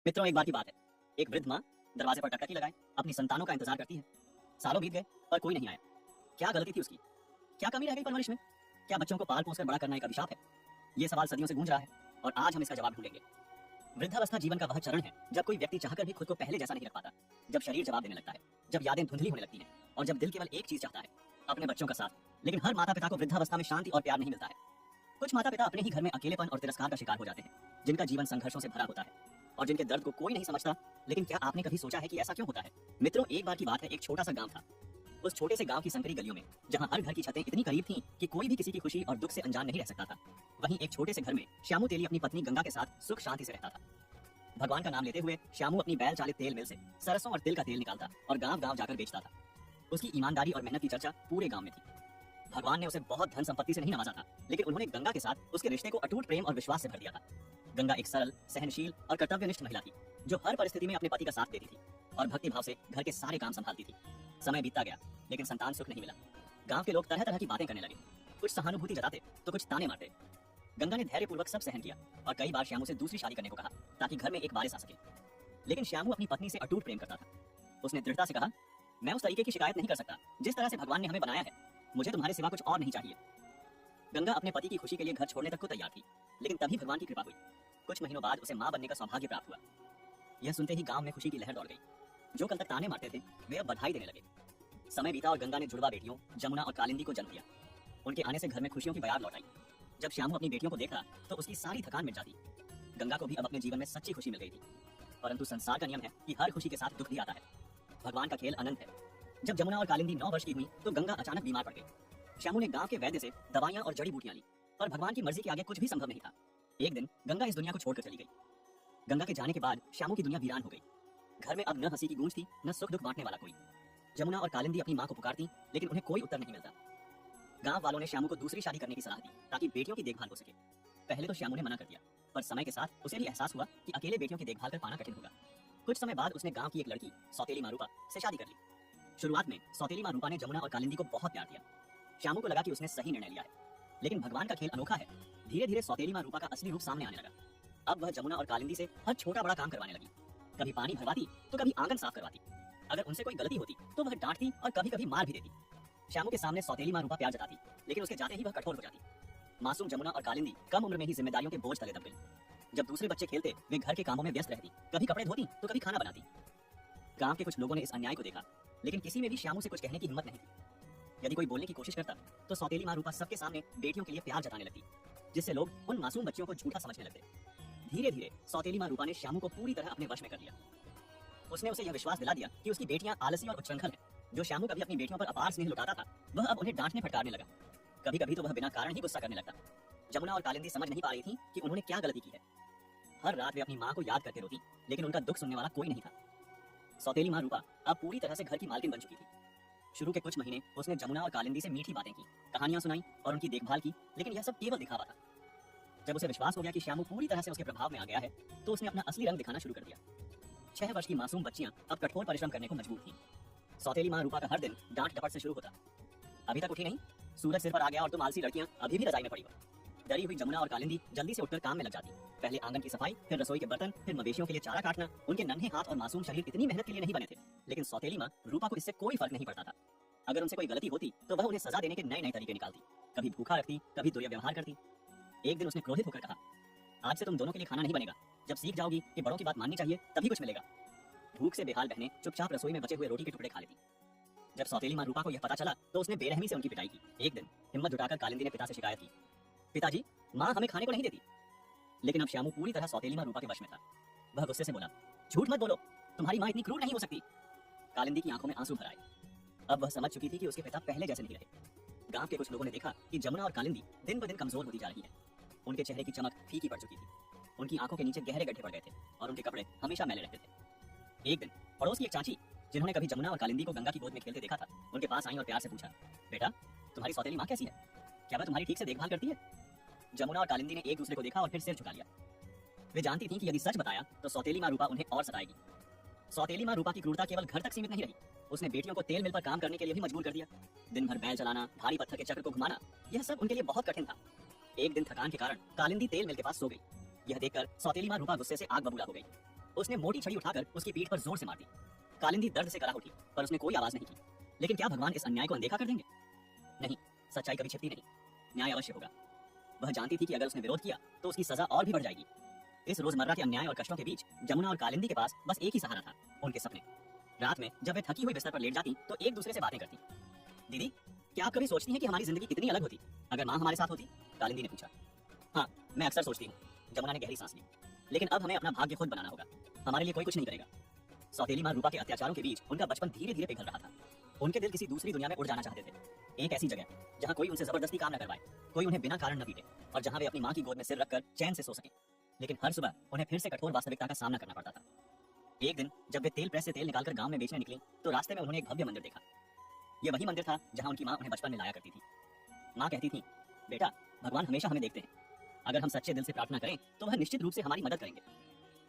मित्रों, एक बार की बात है। एक वृद्ध माँ दरवाजे पर टकटकी लगाए अपनी संतानों का इंतजार करती है। सालों बीत गए पर कोई नहीं आया। क्या गलती थी उसकी? क्या कमी रह गई परवरिश में? क्या बच्चों को पाल पोस कर बड़ा करना एक अभिशाप है? ये सवाल सदियों से गूंज रहा है और आज हम इसका जवाब ढूंढेंगे। वृद्धावस्था जीवन का वह चरण है जब कोई व्यक्ति चाहकर भी खुद को पहले जैसा नहीं रख पाता, जब शरीर जवाब देने लगता है, जब यादें धुंधली होने लगती हैं और जब दिल केवल एक चीज चाहता है, अपने बच्चों का साथ। लेकिन हर माता पिता को वृद्धावस्था में शांति और प्यार नहीं मिलता है। कुछ माता पिता अपने ही घर में अकेलेपन और तिरस्कार का शिकार हो जाते हैं, जिनका जीवन संघर्षों से भरा होता है और जिनके दर्द को कोई नहीं समझता। लेकिन क्या आपने कभी सोचा है कि ऐसा क्यों होता है? मित्रों, एक बार की बात है, एक छोटा सा गांव था। उस छोटे से गांव की संकरी गलियों में, जहां हर घर की छतें इतनी करीब थीं कि कोई भी किसी की खुशी और दुख से अनजान नहीं रह सकता था, वहीं एक छोटे से घर में श्यामू तेली अपनी पत्नी गंगा के साथ सुख शांति से रहता था। भगवान का नाम लेते हुए श्यामू अपनी बैल चालित तेल मिल से सरसों और तिल का तेल निकालता और गांव गांव जाकर बेचता था। उसकी ईमानदारी और मेहनत की चर्चा पूरे गांव में थी। भगवान ने उसे बहुत धन संपत्ति से नहीं नवाजा था, लेकिन उन्होंने गंगा के साथ उसके रिश्ते को अटूट प्रेम और विश्वास से भर दिया था। गंगा एक सरल, सहनशील और कर्तव्यनिष्ठ महिला थी, जो हर परिस्थिति में अपने पति का साथ देती थी और भक्ति भाव से घर के सारे काम संभालती थी। समय बीतता गया, लेकिन संतान सुख नहीं मिला। गांव के लोग तरह तरह की बातें करने लगे, कुछ सहानुभूति जताते तो कुछ ताने मारते। गंगा ने धैर्यपूर्वक सब सहन किया और कई बार श्यामू से दूसरी शादी करने को कहा, ताकि घर में एक वारिस आ सके। लेकिन श्यामू अपनी पत्नी से अटूट प्रेम करता था। उसने दृढ़ता से कहा, मैं उस तरीके की शिकायत नहीं कर सकता जिस तरह से भगवान ने हमें बनाया है। मुझे तुम्हारे सिवा कुछ और नहीं चाहिए। गंगा अपने पति की खुशी के लिए घर छोड़ने तक को तैयार थी, लेकिन तभी भगवान की कृपा हुई। कुछ महीनों बाद उसे मां बनने का सौभाग्य प्राप्त हुआ। यह सुनते ही गांव में खुशी की लहर दौड़ गई। जो कल तक ताने मारते थे, वे अब बधाई देने लगे। समय बीता और गंगा ने जुड़वा बेटियों जमुना और कालिंदी को जन्म दिया। उनके आने से घर में खुशियों की बयार लौट आई। जब श्यामू अपनी बेटियों को देखा तो उसकी सारी थकान मिट जाती। गंगा को भी अब अपने जीवन में सच्ची खुशी मिल गई थी। परंतु संसार का नियम है कि हर खुशी के साथ दुख भी आता है। भगवान का खेल अनंत है। जब जमुना और कालिंदी 9 वर्ष की हुई तो गंगा अचानक बीमार पड़ गई। श्यामू ने गांव के वैद्य से दवाइयां और जड़ी बूटियां ली, पर भगवान की मर्जी के आगे कुछ भी संभव नहीं था। एक दिन गंगा इस दुनिया को छोड़कर चली गई। गंगा के जाने के बाद श्यामू की दुनिया वीरान हो गई। घर में अब न हंसी की गूंज थी, न सुख दुख बांटने वाला कोई। जमुना और कालिंदी अपनी मां को पुकारती, लेकिन उन्हें कोई उत्तर नहीं मिलता। गांव वालों ने श्यामू को दूसरी शादी करने की सलाह दी, ताकि बेटियों की देखभाल हो सके। पहले तो श्यामू ने मना कर दिया, पर समय के साथ उसे भी एहसास हुआ कि अकेले बेटियों की देखभाल कर पाना कठिन होगा। कुछ समय बाद उसने गांव की एक लड़की सौतेली मां रूपा से शादी कर ली। शुरुआत में सौतेली मां रूपा ने जमुना और कालिंदी को बहुत प्यार दिया। श्यामू को लगा कि उसने सही निर्णय लिया है, लेकिन भगवान का खेल अनोखा है। धीरे धीरे सौतेली मां रूपा का असली रूप सामने आने लगा। अब वह जमुना और कालिंदी से हर छोटा बड़ा काम करवाने लगी। कभी पानी भरवाती तो कभी आंगन साफ करवाती। अगर उनसे कोई गलती होती तो वह डांटती और कभी कभी मार भी देती। श्यामू के सामने सौतेली मां रूपा प्यार जताती, लेकिन उसके जाते ही वह कठोर हो जाती। मासूम जमुना और कालिंदी कम उम्र में ही जिम्मेदारियों के बोझ तले दब गई। जब दूसरे बच्चे खेलते, वे घर के कामों में व्यस्त रहती, कभी कपड़े धोती तो कभी खाना बनाती। गांव के कुछ लोगों ने इस अन्याय को देखा, लेकिन किसी में भी श्यामू से कुछ कहने की हिम्मत नहीं थी। यदि कोई बोलने की कोशिश करता तो सौतेली मां रूपा सबके सामने बेटियों के लिए प्यार जताने लगती, जिससे लोग उन मासूम बच्चियों को झूठा समझने लगते। धीरे धीरे सौतेली मां रूपा ने श्यामू को पूरी तरह अपने वश में कर लिया। उसने उसे यह विश्वास दिला दिया कि उसकी बेटियां आलसी और उच्छृंखल हैं। जो श्यामू कभी अपनी बेटियों पर अपार स्नेह लुटाता था, वह अब उन्हें डांटने फटकारने लगा। कभी कभी तो वह बिना कारण ही गुस्सा करने लगता। जमुना और कालिंदी समझ नहीं पा रही थी कि उन्होंने क्या गलती की है। हर रात वे अपनी मां को याद करके रोती, लेकिन उनका दुख सुनने वाला कोई नहीं था। सौतेली मां रूपा अब पूरी तरह से घर की मालकिन बन चुकी थी। शुरू के कुछ महीने उसने जमुना और कालिंदी से मीठी बातें की, कहानियां सुनाई और उनकी देखभाल की, लेकिन यह सब केवल दिखावा था। जब उसे विश्वास हो गया कि श्यामू पूरी तरह से उसके प्रभाव में आ गया है, तो उसने अपना असली रंग दिखाना शुरू कर दिया। 6 वर्ष की मासूम बच्चियां अब कठोर परिश्रम करने को मजबूर थीं। सौतेली मां रूपा का हर दिन डांट डपट से शुरू होता। अभी तक उठी नहीं, सूरज सिर पर आ गया और तुम आलसी लड़कियां अभी भी रजाई में पड़ी हो। डरी हुई जमुना और कालिंदी जल्दी से उठकर काम में लग जाती। पहले आंगन की सफाई, फिर रसोई के बर्तन, फिर मवेशियों के लिए चारा काटना। उनके नन्हे हाथ और मासूम शरीर इतनी मेहनत के लिए नहीं बने थे, लेकिन सौतेली मां रूपा को इससे कोई फर्क नहीं पड़ता था। अगर उनसे कोई गलती होती तो वह उन्हें सजा देने के नए नए तरीके निकालती। कभी भूखा रखती, कभी दुर्व्यवहार करती। एक दिन उसने क्रोधित होकर कहा, आज से तुम दोनों के लिए खाना नहीं बनेगा। जब सीख जाओगी कि बड़ों की बात माननी चाहिए, तभी कुछ मिलेगा। भूख से बेहाल बहनें चुपचाप रसोई में बचे हुए रोटी के टुकड़े खा लेती। जब सौतेली मां रूपा को यह पता चला तो उसने बेरहमी से उनकी पिटाई की। एक दिन हिम्मत जुटाकर कालिंदी ने पिता से शिकायत की, पिताजी, मां हमें खाने को नहीं देती। लेकिन अब श्यामू पूरी तरह सौतेली मां रूपा के वश में था। वह गुस्से से बोला, झूठ मत बोलो, तुम्हारी मां इतनी क्रूर नहीं हो सकती। कालिंदी की आंखों में आंसू भर आए। अब वह समझ चुकी थी कि उसके पिता पहले जैसे नहीं रहे। गांव के कुछ लोगों ने देखा कि जमुना और कालिंदी दिन ब दिन कमजोर होती जा रही है। उनके चेहरे की चमक फीकी पड़ चुकी थी। उनकी आंखों के नीचे गहरे गड्ढे पड़ गए थे और उनके कपड़े हमेशा मैले रहते थे। एक दिन पड़ोस की एक चाची, जिन्होंने कभी जमुना और कालिंदी को गंगा की गोद में खेलते देखा था, उनके पास आई और प्यार से पूछा, बेटा, तुम्हारी सौतेली मां कैसी है? क्या वह तुम्हारी ठीक से देखभाल करती है? जमुना और कालिंदी ने एक दूसरे को देखा और फिर सिर झुका लिया। वे जानती थीं कि यदि सच बताया तो सौतेली मां रूपा उन्हें और सताएगी। सौतेली मां रूपा की क्रूरता केवल घर तक सीमित नहीं रही, उसने बेटियों को तेल मिल पर काम करने के लिए भी मजबूर कर दिया। दिन भर बैल चलाना, भारी पत्थर के चक्र को घुमाना, यह सब उनके लिए बहुत कठिन था। एक दिन थकान के कारण कालिंदी तेल मिल के पास सो गई। यह देखकर सौतेली मां रूपा गुस्से से आग बबूला हो गई। उसने मोटी छड़ी उठाकर उसकी पीठ पर जोर से मार दी। कालिंदी दर्द से कराह उठी, पर उसने कोई आवाज नहीं की। लेकिन क्या भगवान इस अन्याय को अनदेखा कर देंगे? नहीं, सच्चाई कभी छिपती नहीं, न्याय अवश्य होगा। वह जानती थी कि अगर उसने विरोध किया तो उसकी सजा और भी बढ़ जाएगी। इस रोजमर्रा के अन्याय और कष्टों के बीच जमुना और कालिंदी के पास बस एक ही सहारा था, उनके सपने। रात में जब वे थकी हुई बिस्तर पर लेट जाती तो एक दूसरे से बातें करती। दीदी, क्या आप कभी सोचती हैं कि हमारी जिंदगी कितनी अलग होती अगर माँ हमारे साथ होती? कालिंदी ने पूछा। हाँ, मैं अक्सर सोचती हूँ, जमुना ने गहरी सांस ली। लेकिन अब हमें अपना भाग्य खुद बनाना होगा, हमारे लिए कोई कुछ नहीं करेगा। सौतेली माँ रूपा के अत्याचारों के बीच उनका बचपन धीरे धीरे पिघल रहा था। उनके दिल किसी दूसरी दुनिया में उड़ जाना चाहते थे, एक ऐसी जगह जहाँ कोई उनसे जबरदस्ती काम न करवाए, कोई उन्हें बिना कारण न पीटे, और जहाँ वे अपनी माँ की गोद में सिर रखकर चैन से सो सकें। लेकिन हर सुबह उन्हें फिर से कठोर वास्तविकता का सामना करना पड़ता था। एक दिन जब वे तेल प्रेस से तेल निकालकर गांव में बेचने निकली तो रास्ते में उन्होंने एक भव्य मंदिर देखा। यह वही मंदिर था जहाँ उनकी माँ उन्हें बचपन में लाया करती थी। माँ कहती थी, बेटा, भगवान हमेशा हमें देखते हैं, अगर हम सच्चे दिल से प्रार्थना करें तो वह निश्चित रूप से हमारी मदद करेंगे।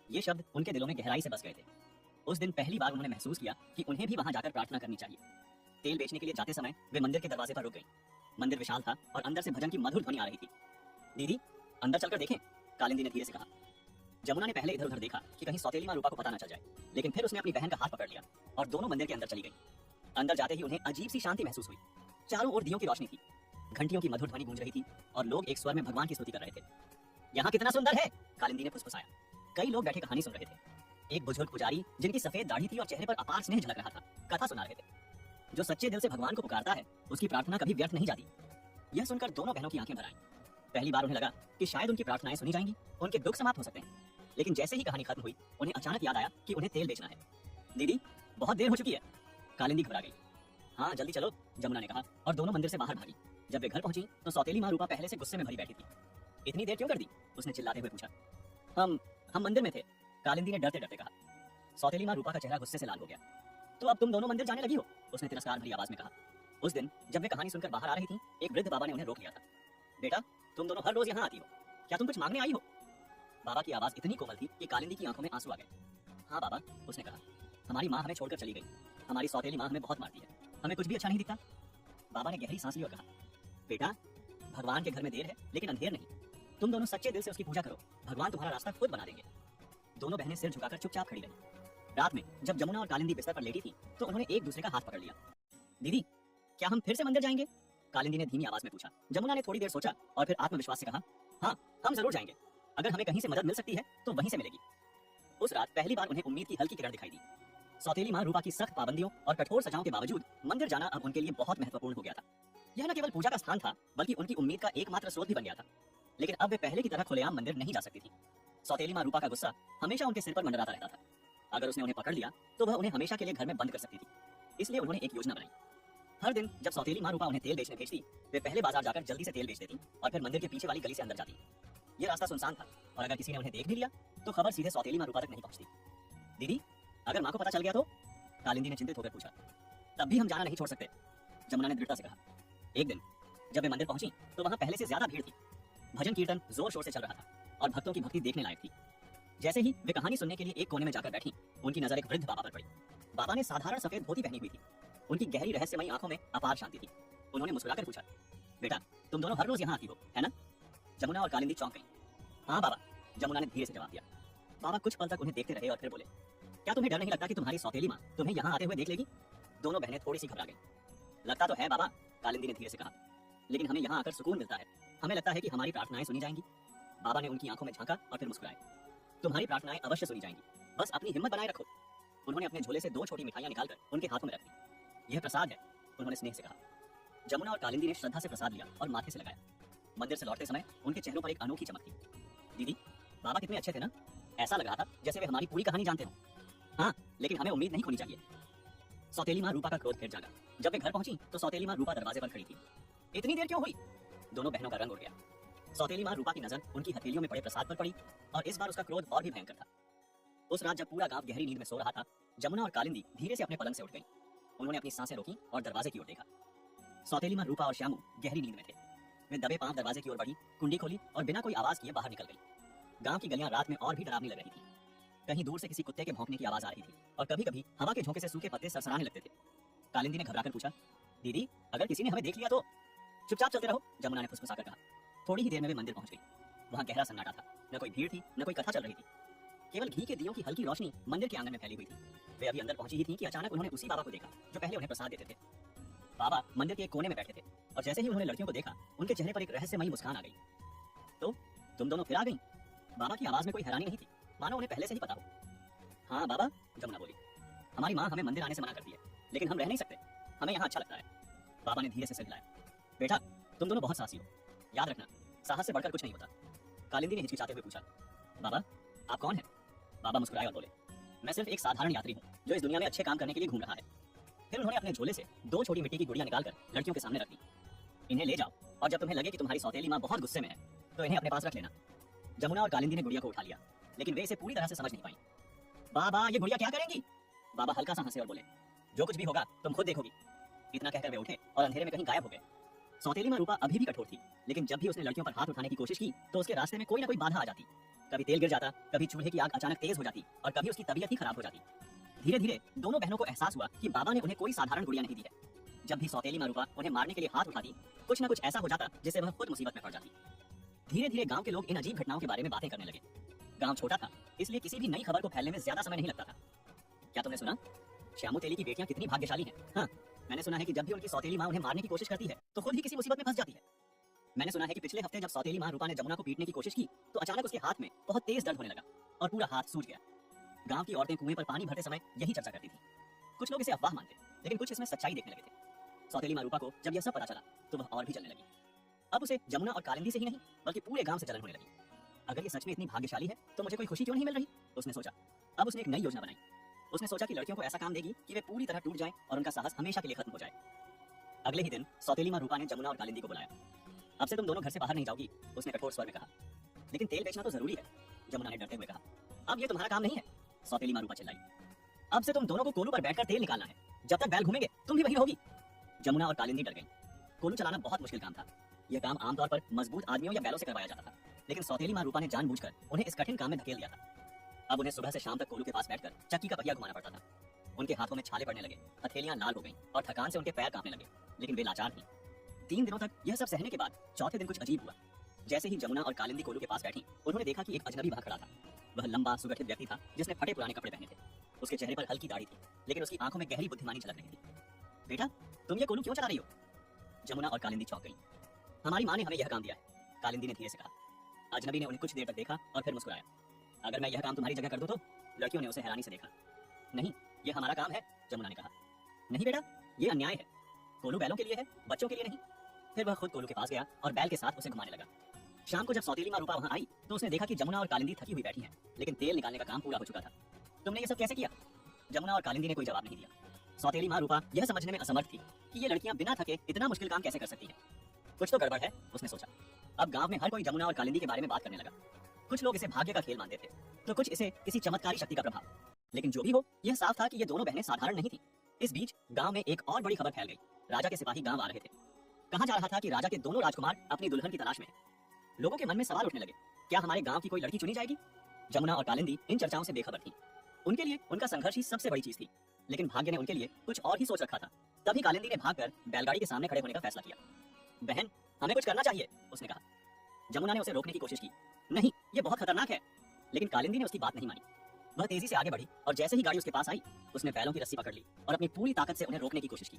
ये शब्द उनके दिलों में गहराई से बस गए थे। उस दिन पहली बार उन्होंने महसूस किया कि उन्हें भी वहां जाकर प्रार्थना करनी चाहिए। तेल बेचने के लिए जाते समय वे मंदिर के दरवाजे पर रुक गई। मंदिर विशाल था और अंदर से भजन की मधुर ध्वनि आ रही थी। दीदी, अंदर चलकर देखें, कालिंदी ने धीरे से कहा। जमुना ने पहले इधर उधर देखा कि कहीं सौतेली माँ रूपा को पता न चल जाए, लेकिन फिर उसने अपनी बहन का हाथ पकड़ लिया और दोनों मंदिर के अंदर चली गई। अंदर जाते ही उन्हें अजीब सी शांति महसूस हुई। चारों ओर दियों की रोशनी थी, घंटियों की मधुर ध्वनि गूंज रही थी और लोग एक स्वर में भगवान की स्तुति कर रहे थे। यहाँ कितना सुंदर है, कालिंदी ने फुसफुसाया। कई लोग बैठे कहानी सुन रहे थे। एक बुजुर्ग पुजारी जिनकी सफेद दाढ़ी थी और चेहरे पर अपार स्नेह झलक रहा था, कथा सुना रहे थे। जो सच्चे दिल से भगवान को पुकारता है उसकी प्रार्थना कभी व्यर्थ नहीं जाती। यह सुनकर दोनों बहनों की आंखें भर आईं। पहली बार उन्हें लगा कि शायद उनकी प्रार्थनाएं सुनी जाएंगी, उनके दुख समाप्त हो सकते हैं। लेकिन जैसे ही कहानी खत्म हुई उन्हें अचानक याद आया कि उन्हें तेल बेचना है। दीदी, बहुत देर हो चुकी है, कालिंदी घबरा गई। हाँ, जल्दी चलो, जमुना ने कहा और दोनों मंदिर से बाहर भागी। जब वे घर पहुंची तो सौतेली माँ रूपा पहले से गुस्से में भरी बैठी थी। इतनी देर क्यों कर दी? उसने चिल्लाते हुए पूछा। हम मंदिर में थे, कालिंदी ने डरते डरते कहा। सौतेली माँ रूपा का चेहरा गुस्से से लाल हो गया। तो अब तुम दोनों मंदिर जाने लगी हो? उसने तिरस्कार भरी आवाज में कहा। उस दिन जब वे कहानी सुनकर बाहर आ रही थी, एक वृद्ध बाबा ने उन्हें रोक लिया था। बेटा, तुम दोनों हर रोज यहाँ आती हो, क्या तुम कुछ मांगने आई हो? बाबा की आवाज इतनी कोमल थी कि कालिंदी की आंखों में आंसू आ गए। हाँ बाबा, उसने कहा, हमारी माँ हमें छोड़कर चली गई। हमारी सौतेली माँ हमें बहुत मारती है, हमें कुछ भी अच्छा नहीं दिखता। बाबा ने गहरी सांस ली और कहा, बेटा, भगवान के घर में देर है लेकिन अंधेर नहीं। तुम दोनों सच्चे दिल से उसकी पूजा करो, भगवान तुम्हारा रास्ता खुद बना देंगे। दोनों बहनें सिर झुकाकर चुपचाप खड़ी रहीं। रात में जब जमुना और कालिंदी बिस्तर पर लेटी थी तो उन्होंने एक दूसरे का हाथ पकड़ लिया। दीदी, क्या हम फिर से मंदिर जाएंगे? कालिंदी ने धीमी आवाज में पूछा। जमुना ने थोड़ी देर सोचा और फिर आत्मविश्वास से कहा, हाँ, हम जरूर जाएंगे। अगर हमें कहीं से मदद मिल सकती है तो वहीं से मिलेगी। उस रात पहली बार उन्हें उम्मीद की हल्की किरण दिखाई दी। सौतेली माँ रूपा की सख्त पाबंदियों और कठोर सजाओं के बावजूद मंदिर जाना अब उनके लिए बहुत महत्वपूर्ण हो गया था। यह न केवल पूजा का स्थान था बल्कि उनकी उम्मीद का एकमात्र स्रोत भी बन गया था। लेकिन अब वे पहले की तरह खुलेआम मंदिर नहीं जा सकती थी। सौतेली माँ रूपा का गुस्सा हमेशा उनके सिर पर मंडराता रहता था। अगर उसने उन्हें पकड़ लिया तो वह उन्हें हमेशा के लिए घर में बंद कर सकती थी। इसलिए उन्होंने एक योजना बनाई। हर दिन जब सौतेली माँ रूपा उन्हें तेल बेचने भेजती, वे पहले बाजार जाकर जल्दी से तेल बेच देती और फिर मंदिर के पीछे वाली गली से अंदर जाती। यह रास्ता सुनसान था और अगर किसी ने उन्हें देख भी लिया तो खबर सीधे सौतेली माँ रूपा तक नहीं पहुंचती। दीदी, अगर माँ को पता चल गया तो? कालिंदी ने चिंतित होकर पूछा। तब भी हम जाना नहीं छोड़ सकते, जमुना ने दृढ़ता से कहा। एक दिन जब वे मंदिर पहुंची तो वहां पहले से ज्यादा भीड़ थी। भजन कीर्तन जोर शोर से चल रहा था और भक्तों की भक्ति देखने लायक थी। जैसे ही वे कहानी सुनने के लिए एक कोने में जाकर बैठी, उनकी नजर एक वृद्ध बाबा पर पड़ी। बाबा ने साधारण सफेद धोती पहनी हुई थी। उनकी गहरी रहस्यमयी आंखों में अपार शांति थी। उन्होंने मुस्कुराकर पूछा, बेटा, तुम दोनों हर रोज यहाँ आती हो, है ना? जमुना और कालिंदी चौंक गई। हाँ बाबा, जमुना ने धीरे से जवाब दिया। बाबा कुछ पल तक उन्हें देखते रहे और फिर बोले, क्या तुम्हें डर नहीं लगता कि तुम्हारी सौतेली माँ तुम्हें यहाँ आते हुए देख लेगी? दोनों बहनें थोड़ी सी घबरा गई। लगता तो है बाबा, कालिंदी ने धीरे से कहा, लेकिन हमें यहाँ आकर सुकून मिलता है। हमें लगता है कि हमारी प्रार्थनाएं सुनी जाएंगी। बाबा ने उनकी आंखों में झांका और फिर मुस्कुराए। तुम्हारी प्रार्थनाएं अवश्य सुनी जाएंगी, बस अपनी हिम्मत बनाए रखो। उन्होंने अपने झोले से 2 छोटी मिठाइयां निकालकर उनके हाथों में रख दी। यह प्रसाद है, उन्होंने स्नेह से कहा। जमुना और कालिंदी ने श्रद्धा से प्रसाद लिया और माथे से लगाया। मंदिर से लौटते समय उनके चेहरों पर एक अनोखी चमक थी। दीदी, बाबा कितने अच्छे थे ना? ऐसा लग रहा था जैसे वे हमारी पूरी कहानी जानते हो। हाँ, लेकिन हमें उम्मीद नहीं खोनी चाहिए। सौतेली माँ रूपा का क्रोध फिर जागा। जब वे घर पहुंची तो सौतेली माँ रूपा दरवाजे पर खड़ी थी। इतनी देर क्यों हुई? दोनों बहनों का रंग उड़ गया। सौतेली माँ रूपा की नजर उनकी हथेलियों में पड़े प्रसाद पर पड़ी और इस बार उसका क्रोध और भी भयंकर था। उस रात जब पूरा गांव गहरी नींद में सो रहा था, जमुना और कालिंदी धीरे से अपने पलंग से उठ गईं। उन्होंने अपनी सांसें रोकी और दरवाजे की ओर देखा। सौतेली माँ रूपा और श्यामू गहरी नींद में थे। वे दबे पांव दरवाजे की ओर बढ़ी, कुंडी खोली और बिना कोई आवाज किए बाहर निकल गई। गांव की गलियां रात में और भी डरावनी लग रही थी। कहीं दूर से किसी कुत्ते के भौंकने की आवाज आ रही थी और कभी कभी हवा के झोंके से सूखे पत्ते सरसराने लगते थे। कालिंदी ने घबराकर पूछा, दीदी, अगर किसी ने हमें देख लिया तो? चुपचाप चलते रहो, जमुना ने फुसफुसाकर कहा। थोड़ी ही देर में वे मंदिर पहुंच गई। वहां गहरा सन्नाटा था। न कोई भीड़ थी, न कोई कथा चल रही थी। केवल घी के दियों की हल्की रोशनी मंदिर के आंगन में फैली हुई थी। वे अभी अंदर पहुंची ही थी कि अचानक उन्होंने उसी बाबा को देखा जो पहले उन्हें प्रसाद देते थे। बाबा मंदिर के एक कोने में बैठे थे और जैसे ही उन्होंने लड़कियों को देखा उनके चेहरे पर एक रहस्यमयी मुस्कान आ गई। तो तुम दोनों फिर आ गई? बाबा की आवाज में कोई हैरानी नहीं थी, मानो उन्हें पहले से ही पता हो। हाँ बाबा, जमुना बोली, हमारी माँ हमें मंदिर आने से मना करती है, लेकिन हम रह नहीं सकते, हमें यहाँ अच्छा लगता है। बाबा ने धीरे से सिर हिलाया। बेटा, तुम दोनों बहुत साहसी हो, याद रखना साहस से बढ़कर कुछ नहीं होता। कालिंदी ने हिचकिचाते हुए पूछा, बाबा आप कौन हैं? बाबा मुस्कुराए और बोले, मैं सिर्फ एक साधारण यात्री हूँ जो इस दुनिया में अच्छे काम करने के लिए घूम रहा है। फिर उन्होंने अपने झोले से 2 छोटी मिट्टी की गुड़ियां निकालकर लड़कियों के सामने रख दी। इन्हें ले जाओ और जब तुम्हें लगे कि तुम्हारी सौतेली माँ बहुत गुस्से में है तो इन्हें अपने पास रख लेना। जमुना और कालिंदी ने गुड़िया को उठा लिया, लेकिन वे इसे पूरी तरह से समझ नहीं पाई। बाबा ये गुड़िया क्या करेंगी? बाबा हल्का सा हंसे और बोले, जो कुछ भी होगा तुम खुद देखोगी। इतना कहकर वे उठे और अंधेरे में कहीं गायब हो गए। सौतेली माँ रूपा अभी भी कठोर थी, लेकिन जब भी उसने लड़कियों पर हाथ उठाने की कोशिश की तो उसके रास्ते में कोई ना कोई बाधा आ जाती। कभी तेल गिर जाता, कभी चूल्हे की आग अचानक तेज हो जाती और कभी उसकी तबीयत ही खराब हो जाती। धीरे धीरे दोनों बहनों को एहसास हुआ कि बाबा ने उन्हें कोई साधारण गुड़िया नहीं दी है। जब भी सौतेली माँ रूपा उन्हें मारने के लिए हाथ उठाती, कुछ न कुछ ऐसा हो जाता जिससे वह खुद मुसीबत में पड़ जाती। धीरे धीरे गांव के लोग इन अजीब घटनाओं के बारे में बातें करने लगे। गांव छोटा था, इसलिए किसी भी नई खबर को फैलने में ज्यादा समय नहीं लगता था। क्या तुमने सुना? श्यामू तेली की बेटियां कितनी भाग्यशाली हैं। हाँ, मैंने सुना है कि जब भी उनकी सौतेली माँ उन्हें मारने की कोशिश करती है तो खुद ही किसी मुसीबत में फंस जाती है। मैंने सुना है कि पिछले हफ्ते जब सौतेली माँ रूपा ने जमुना को पीटने की कोशिश की तो अचानक उसके हाथ में बहुत तेज दर्द होने लगा और पूरा हाथ सूज गया। गांव की औरतें कुएं पर पानी भरते समय यही चर्चा करती थी। कुछ लोग इसे अफवाह मानते, लेकिन कुछ इसमें सच्चाई देखने लगे थे। सौतेली माँ रूपा को जब यह सब पता चला तो वह और भी जलने लगी। अब उसे जमुना और कालिंदी से ही नहीं बल्कि पूरे गांव से जलन होने लगी। अगर ये सच में इतनी भाग्यशाली है तो मुझे कोई खुशी क्यों नहीं मिल रही? उसने सोचा। अब उसने एक नई योजना बनाई। उसने सोचा कि लड़कियों को ऐसा काम देगी कि वे पूरी तरह टूट जाएं और उनका साहस हमेशा के लिए खत्म हो जाए। अगले ही दिन सौतेली माँ रूपा ने जमुना और कालिंदी को बुलाया। अब से तुम दोनों घर से बाहर नहीं जाओगी, उसने कठोर स्वर में कहा। लेकिन तेल बेचना तो जरूरी है, जमुना ने डरते हुए कहा। अब ये तुम्हारा काम नहीं है, सौतेली माँ रूपा चिल्लाई। अब से तुम दोनों को कोलू पर बैठकर तेल निकालना है। जब तक बैल घूमेंगे तुम भी वही रहोगी। जमुना और कालिंदी डर गईं। कोलू चलाना बहुत मुश्किल काम था। यह काम आमतौर पर मजबूत आदमियों या बैलों से करवाया जाता था, लेकिन सौतेली माँ रूपा ने जानबूझकर उन्हें इस कठिन काम में धकेल दिया था। अब उन्हें सुबह से शाम तक कोलू के पास बैठकर चक्की का पहिया घुमाना पड़ता था। उनके हाथों में छाले पड़ने लगे, हथेलियां लाल हो गईं और थकान से उनके पैर कांपने लगे, लेकिन वे लाचार थीं। 3 दिनों तक यह सब सहने के बाद चौथे दिन कुछ अजीब हुआ। जैसे ही जमुना और कालिंदी कोलू के पास बैठी, उन्होंने देखा कि एक अजनबी वहां खड़ा था। वह लंबा सुगठित व्यक्ति था जिसने फटे पुराने कपड़े पहने थे। उसके चेहरे पर हल्की दाढ़ी थी, लेकिन उसकी आंखों में गहरी बुद्धिमानी झलक रही थी। बेटा, तुम ये कोलू क्यों चला रही हो? जमुना और कालिंदी चौंक गईं। हमारी माँ ने हमें यह काम दिया है, कालिंदी ने धीरे से कहा। अजनबी ने उन्हें कुछ देर तक देखा और फिर मुस्कुराया। अगर मैं यह काम तुम्हारी जगह कर दूं तो? लड़कियों ने उसे हैरानी से देखा। नहीं, यह हमारा काम है, जमुना ने कहा। नहीं बेटा, ये अन्याय है। कोलू बैलों के लिए है, बच्चों के लिए नहीं। फिर वह खुद कोलू के पास गया और बैल के साथ उसे घुमाने लगा। शाम को जब सौतेली माँ रूपा वहां आई तो उसने देखा कि जमुना और कालिंदी थकी हुई बैठी हैं, लेकिन तेल निकालने का काम पूरा हो चुका था। तुमने ये सब कैसे किया? जमुना और कालिंदी ने कोई जवाब नहीं दिया। सौतेली माँ रूपा यह समझने में असमर्थ थी कि ये लड़कियां बिना थके इतना मुश्किल काम कैसे कर सकती हैं। कुछ तो गड़बड़ है, उसने सोचा। अब गांव में हर कोई जमुना और कालिंदी के बारे में बात करने लगा। कुछ लोग इसे भाग्य का खेल मानते थे, तो कुछ इसे किसी चमत्कारी शक्ति का प्रभाव। लेकिन जो भी हो, यह साफ था कि ये दोनों बहनें साधारण नहीं थी। इस बीच गांव में एक और बड़ी खबर फैल गई। राजा के सिपाही गांव आ रहे थे। कहा जा रहा था कि राजा के दोनों राजकुमार अपनी दुल्हन की तलाश में हैं। लोगों के मन में सवाल उठने लगे, क्या हमारे गांव की कोई लड़की चुनी जाएगी? जमुना और कालिंदी इन चर्चाओं से बेखबर थी। उनके लिए उनका संघर्ष ही सबसे बड़ी चीज थी, लेकिन भाग्य ने उनके लिए कुछ और ही सोच रखा था। तभी कालिंदी ने भागकर बैलगाड़ी के सामने खड़े होने का फैसला किया। बहन, हमें कुछ करना चाहिए, उसने कहा। जमुना ने उसे रोकने की कोशिश की। नहीं, ये बहुत खतरनाक है। लेकिन कालिंदी ने उसकी बात नहीं मानी। वह तेजी से आगे बढ़ी और जैसे ही गाड़ी उसके पास आई, उसने बैलों की रस्सी पकड़ ली और अपनी पूरी ताकत से उन्हें रोकने की कोशिश की।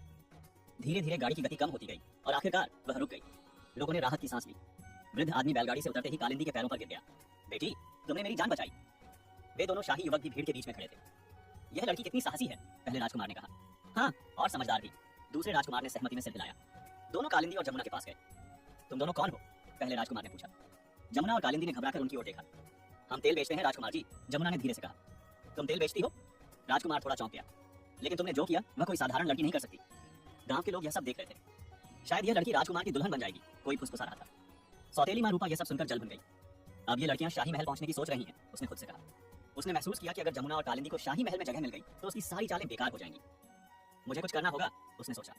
धीरे धीरे गाड़ी की गति कम होती गई और आखिरकार वह रुक गई। लोगों ने राहत की सांस ली। वृद्ध आदमी बैलगाड़ी से उतरते ही कालिंदी के पैरों पर गिर गया। बेटी, तुमने मेरी जान बचाई। वे दोनों शाही युवक भी भीड़ के बीच में खड़े थे। यह लड़की कितनी साहसी है, पहले राजकुमार ने कहा। हाँ, और समझदार भी, दूसरे राजकुमार ने सहमति में सिर हिलाया। दोनों कालिंदी और जमुना के पास गए। तुम दोनों कौन हो? पहले राजकुमार ने पूछा। जमुना और कालिंदी ने घबराकर उनकी ओर देखा। हम तेल बेचते हैं राजकुमार जी, जमुना ने धीरे से कहा। तुम तेल बेचती हो? राजकुमार थोड़ा चौंक गया। लेकिन तुमने जो किया वह कोई साधारण लड़की नहीं कर सकती। गांव के लोग यह सब देख रहे थे। शायद यह लड़की राजकुमार की दुल्हन बन जाएगी, कोई फुसफुसा रहा था। सौतेली माँ रूपा यह सब सुनकर जल बन गई। अब ये लड़कियां शाही महल पहुंचने की सोच रही हैं, उसने खुद से कहा। उसने महसूस किया कि अगर जमुना और कालिंदी को शाही महल में जगह मिल गई तो उसकी सारी चालें बेकार हो जाएंगी। मुझे कुछ करना होगा, उसने सोचा।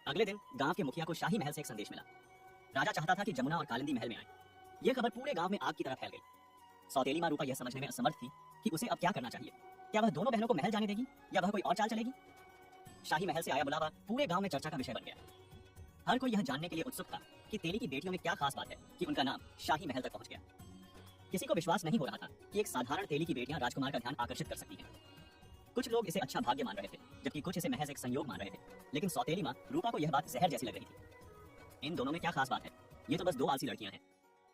अगले दिन गांव के मुखिया को शाही महल से एक संदेश मिला। राजा चाहता था कि जमुना और कालिंदी महल में आए। यह खबर पूरे गांव में आग की तरह फैल गई। सौतेली माँ रूपा यह समझने में असमर्थ थी कि उसे अब क्या करना चाहिए। क्या वह दोनों बहनों को महल जाने देगी या वह कोई और चाल चलेगी? शाही महल से आया बुलावा पूरे गांव में चर्चा का विषय बन गया। हर कोई यह जानने के लिए उत्सुक था कि तेली की बेटियों में क्या खास बात है कि उनका नाम शाही महल तक पहुंच गया। किसी को विश्वास नहीं हो रहा था कि एक साधारण तेली की बेटियां राजकुमार का ध्यान आकर्षित कर सकती हैं। कुछ लोग इसे अच्छा भाग्य मान रहे थे, जबकि कुछ इसे महज एक संयोग मान रहे थे। लेकिन सौतेली माँ रूपा को यह बात जहर जैसी लग रही थी। इन दोनों में क्या खास बात है? ये तो बस दो आलसी लड़कियां हैं।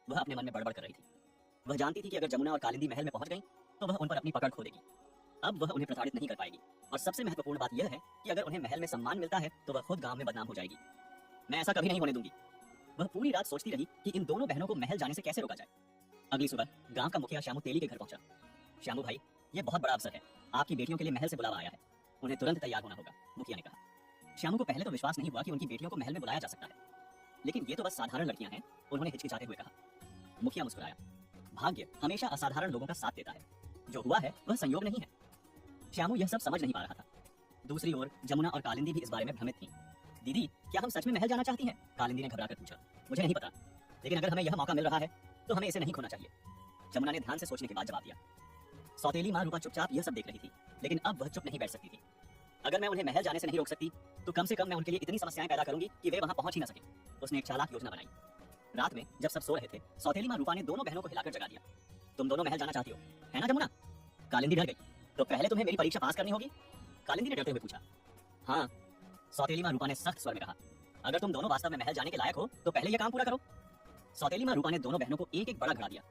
वह अपने मन में बड़बड़ कर रही थी। वह जानती थी कि अगर जमुना और कालिंदी महल में पहुंच गई तो वह उन पर अपनी पकड़ खो देगी। अब वह उन्हें प्रताड़ित नहीं कर पाएगी। और सबसे महत्वपूर्ण बात यह है कि अगर उन्हें महल में सम्मान मिलता है तो वह खुद गांव में बदनाम हो जाएगी। मैं ऐसा कभी नहीं होने दूंगी। वह पूरी रात सोचती रही कि इन दोनों बहनों को महल जाने से कैसे रोका जाए। अगली सुबह गांव का मुखिया श्यामू तेली के घर पहुंचा। श्यामू भाई, ये बहुत बड़ा अवसर है। आपकी बेटियों के लिए महल से बुलावा आया है। उन्हें तुरंत तैयार होना होगा, मुखिया ने कहा। श्यामू को पहले तो विश्वास नहीं हुआ कि उनकी बेटियों को महल में बुलाया जा सकता है, लेकिन ये तो बस साधारण लड़कियां हैं, उन्होंने हिचकिचाते हुए कहा। मुखिया मुस्कुराया। भाग्य हमेशा असाधारण लोगों का साथ देता है। जो हुआ है वह संयोग नहीं है। श्यामू यह सब समझ नहीं पा रहा था। दूसरी ओर जमुना और कालिंदी भी इस बारे में भ्रमित थीं। दीदी, क्या हम सच में महल जाना चाहती हैं? कालिंदी ने घबराकर पूछा। मुझे नहीं पता, लेकिन अगर हमें यह मौका मिल रहा है तो हमें इसे नहीं खोना चाहिए। जमुना ने ध्यान से सोचने के बाद जवाब दिया। सौतेली माँ रूपा चुपचाप यह सब देख रही थी, लेकिन अब वह चुप नहीं बैठ सकती थी। अगर मैं उन्हें महल जाने से नहीं रोक सकती तो कम से कम मैं उनके लिए इतनी समस्याएं पैदा करूंगी कि वे वहां पहुंच ही न सके। उसने एक चालाक योजना बनाई। रात में जब सब सो रहे थे, सौतेली माँ रूपा ने दोनों बहनों को हिलाकर जगा दिया। तुम दोनों महल जाना चाहती हो, है ना जमुना? कालिंदी डर गई। तो पहले तुम्हें मेरी परीक्षा पास करनी होगी, कालिंदी ने डरते हुए पूछा। हाँ, सौतेली माँ रूपा ने सख्त स्वर में कहा। अगर तुम दोनों वास्तव में महल जाने के लायक हो तो पहले यह काम पूरा करो। सौतेली माँ रूपा ने दोनों बहनों को एक एक बड़ा घड़ा दिया।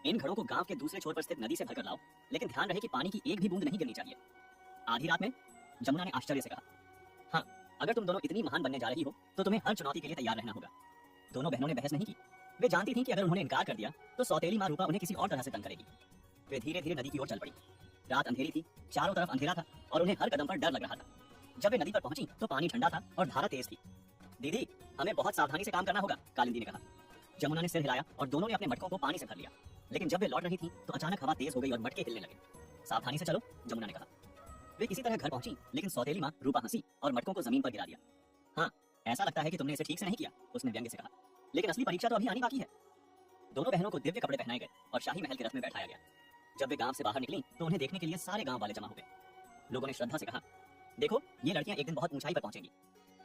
इन घड़ों को गांव के दूसरे छोर पर स्थित नदी से भरकर लाओ, लेकिन ध्यान रहे कि पानी की एक भी बूंद नहीं गिरनी चाहिए। आधी रात में जमुना ने आश्चर्य से कहा। हाँ, अगर तुम दोनों इतनी महान बनने जा रही हो तो तुम्हें हर चुनौती के लिए तैयार रहना होगा। दोनों बहनों ने बहस नहीं की। वे जानती थीं कि अगर उन्होंने इनकार कर दिया तो सौतेली माँ रूपा उन्हें किसी और तरह से तंग करेगी। वे धीरे धीरे नदी की ओर चल पड़ी। रात अंधेरी थी, चारों तरफ अंधेरा था और उन्हें हर कदम पर डर लग रहा था। जब वे नदी पर पहुंची तो पानी ठंडा था और धारा तेज थी। दीदी, हमें बहुत सावधानी से काम करना होगा, कालिंदी ने कहा। जमुना ने सिर हिलाया और दोनों ने अपने मटकों को पानी से भर लिया। लेकिन जब वे लौट रही थी तो अचानक हवा तेज हो गई और मटके हिलने लगे। सावधानी से चलो, जमुना ने कहा। वे किसी तरह घर पहुंची, लेकिन सौतेली माँ रूपा हंसी और मटकों को जमीन पर गिरा दिया। हाँ, ऐसा लगता है कि तुमने इसे ठीक से नहीं किया, उसने व्यंग्य से कहा। लेकिन असली परीक्षा तो अभी आनी बाकी है। दोनों बहनों को दिव्य कपड़े पहनाए गए और शाही महल के रथ में बैठाया गया। जब वे गांव से बाहर निकली तो उन्हें देखने के लिए सारे गांव वाले जमा हो गए। लोगों ने श्रद्धा से कहा, देखो, ये लड़कियां एक दिन बहुत ऊंचाई पर पहुंचेंगी।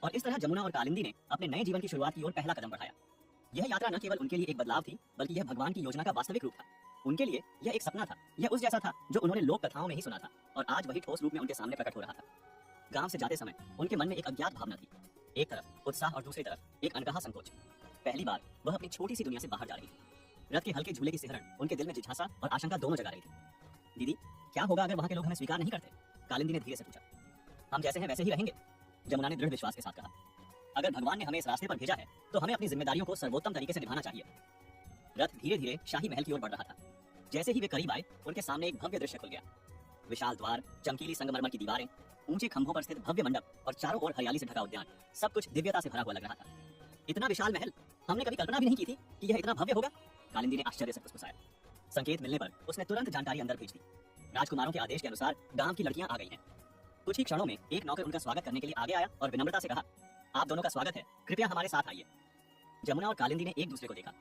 और इस तरह जमुना और कालिंदी ने अपने नए जीवन की शुरुआत की ओर पहला कदम बढ़ाया। यह यात्रा न केवल उनके लिए एक बदलाव थी, बल्कि यह भगवान की योजना का वास्तविक रूप था। उनके लिए यह एक सपना था, यह उस जैसा था जो उन्होंने लोक कथाओं में ही सुना था, और आज वही ठोस रूप में उनके सामने प्रकट हो रहा था। गांव से जाते समय उनके मन में एक अज्ञात भावना थी। एक तरफ उत्साह और दूसरी तरफ एक अनकहा संकोच। पहली बार वह अपनी छोटी सी दुनिया से बाहर जा रही थी। रथ के हल्के झूले की सिहरन उनके दिल में जिज्ञासा और आशंका दोनों जगा रही थी। दीदी, क्या होगा अगर वहां के लोग हमें स्वीकार नहीं करते? कालिंदी ने धीरे से पूछा। हम जैसे हैं वैसे ही रहेंगे, जमुना ने दृढ़ विश्वास के साथ कहा। अगर भगवान ने हमें इस रास्ते पर भेजा है तो हमें अपनी जिम्मेदारियों को सर्वोत्तम तरीके से निभाना चाहिए। रथ धीरे धीरे शाही महल की ओर बढ़ रहा था। जैसे ही वे करीब आए, उनके सामने एक भव्य दृश्य खुल गया। विशाल द्वार, चमकीली संगमरमर की दीवारें, ऊंचे खंभों पर स्थित भव्य मंडप और चारों ओर हरियाली से ढका उद्यान, सब कुछ दिव्यता से भरा हुआ लग रहा था। इतना विशाल महल हमने कभी कल्पना भी नहीं की थी कि यह इतना भव्य होगा, कालिंदी ने आश्चर्य से फुसफुसाया। संकेत मिलने पर उसने तुरंत जानकारी अंदर भेज दी। राजकुमारों के आदेश के अनुसार गांव की लड़कियां आ गई हैं। कुछ ही क्षणों में एक नौकर उनका स्वागत करने के लिए आगे आया और विनम्रता से कहा, आप दोनों का स्वागत है, कृपया हमारे साथ आइए। जमुना और कालिंदी ने एक दूसरे को देखा।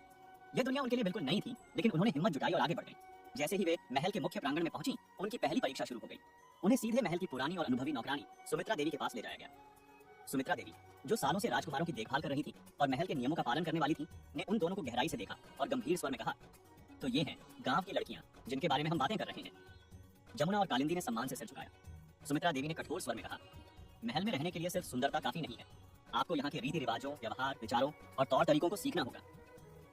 यह दुनिया उनके लिए बिल्कुल नई थी, लेकिन उन्होंने हिम्मत जुटाई और आगे बढ़ गई। जैसे ही वे महल के मुख्य प्रांगण में पहुंची, उनकी पहली परीक्षा शुरू हो गई। उन्हें सीधे महल की पुरानी और अनुभवी नौकरानी सुमित्रा देवी के पास ले जाया गया। सुमित्रा देवी, जो सालों से राजकुमारों की देखभाल कर रही थी और महल के नियमों का पालन करने वाली थी, ने उन दोनों को गहराई से देखा और गंभीर स्वर में कहा, तो ये हैं गांव की लड़कियां जिनके बारे में हम बातें कर रहे हैं। जमुना और कालिंदी ने सम्मान से सिर झुकाया। सुमित्रा देवी ने कठोर स्वर में कहा, महल में रहने के लिए सिर्फ सुंदरता काफी नहीं है, आपको यहाँ के रीति रिवाजों, व्यवहार, विचारों और तौर तरीकों को सीखना होगा।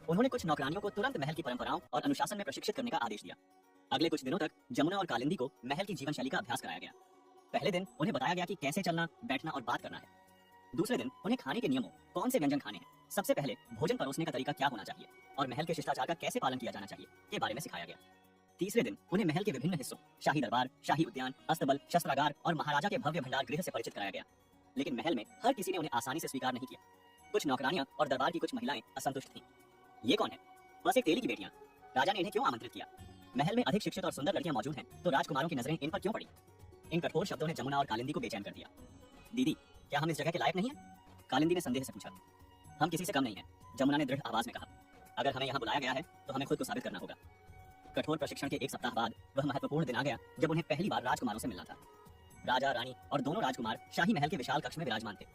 उन्होंने कुछ नौकरानियों को तुरंत महल की परंपराओं और अनुशासन में प्रशिक्षित करने का आदेश दिया। अगले कुछ दिनों तक जमुना और कालिंदी को महल की जीवन शैली का अभ्यास कराया गया। पहले दिन उन्हें बताया गया कि कैसे चलना, बैठना और बात करना है। दूसरे दिन उन्हें खाने के नियमों, कौन से व्यंजन खाने हैं, सबसे पहले भोजन परोसने का तरीका क्या होना चाहिए और महल के शिष्टाचार का कैसे पालन किया जाना चाहिए के बारे में सिखाया गया। तीसरे दिन उन्हें महल के विभिन्न हिस्सों, शाही दरबार, शाही उद्यान, अस्तबल, शस्त्रागार और महाराजा के भव्य भंडार गृह से परिचित कराया गया। लेकिन महल में हर किसी ने उन्हें आसानी से स्वीकार नहीं किया। कुछ नौकरानियां और दरबार की कुछ महिलाएं असंतुष्ट थीं। ये कौन है? बस एक तेली की बेटियां। राजा ने इन्हें क्यों आमंत्रित किया? महल में अधिक शिक्षित और सुंदर लड़कियां मौजूद हैं, तो राजकुमारों की नजरें इन पर क्यों पड़ी? इन कठोर शब्दों ने जमुना और कालिंदी को बेचैन कर दिया। दीदी, क्या हम इस जगह के लायक नहीं हैं? कालिंदी ने संदेह से पूछा। हम किसी से कम नहीं हैं, जमुना ने दृढ़ आवाज में कहा। अगर हमें यहाँ बुलाया गया है तो हमें खुद को साबित करना होगा। कठोर प्रशिक्षण के एक सप्ताह बाद वह महत्वपूर्ण दिन आ गया जब उन्हें पहली बार राजकुमारों से मिलना था। राजा, रानी और दोनों राजकुमार शाही महल के विशाल कक्ष में विराजमान थे।